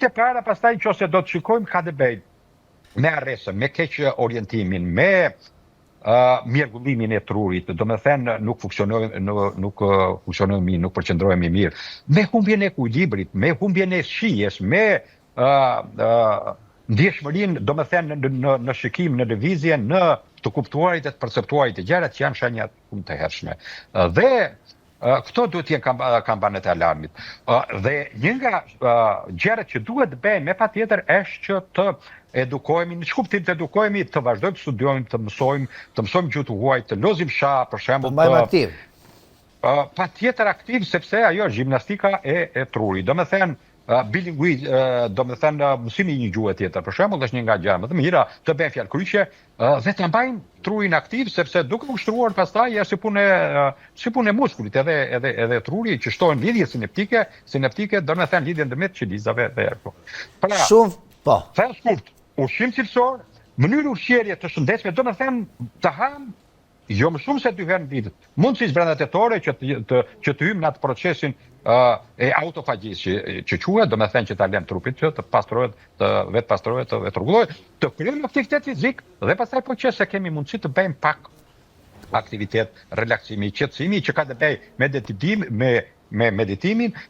Pikë e para, pastaj nëse do të shikojmë ka të bëjë me arresën, me keq orientimin, me mjergullimin e trurit, do me thënë nuk funksionojmë mirë, nuk përqendrohemi mirë, me humbjen e ekuilibrit, me humbjen e shijes, me ndjeshmërinë, do me thënë në shikim, në lëvizje, në të kuptuarit e të perceptuarit e gjërat që janë shenjat shumë të hershme. Dhe këto duhet të jenë kampanët e alarmit. Dhe një nga gjërat që duhet të bëjmë me patjetër është që të edukojmë, në kuptim të edukojmë, të vazhdojmë të studiojmë, të mësojmë gjuhë të huaj, të lozim shah, për shembull, të mbajmë aktiv. Patjetër aktiv, sepse ajo është gjimnastika e trurit. Do me thënë bilingui, do me thënë mësimi një gjuhë tjetër, për shembull, është një nga gjërat më të mira të bëjmë fjalë kryqe dhe të mbajmë trurin aktiv, sepse duke ushtruar pastaj është si punë e muskulit, edhe truri që shtohen lidhje sinaptike, do me thënë lidhje ndërmjet qelizave dhe erko. Pra, po. Thënë shkurt, ushqim cilësor, mënyrë ushqyerje të shëndetshme, do me thënë të ham jo më shumë se 2 herë në ditë. Mundësisht brenda tetore që të hymë në atë procesin e autofagjisë që quhet, do me thënë që ta lëm trupit që të pastrohet, të vetë pastrohet, të vetë rregullohet, të kryejmë aktivitet fizik dhe pastaj po që se kemi mundësi të bëjmë pak aktivitet relaksimi, qetësimi që ka të bëjë me meditimin,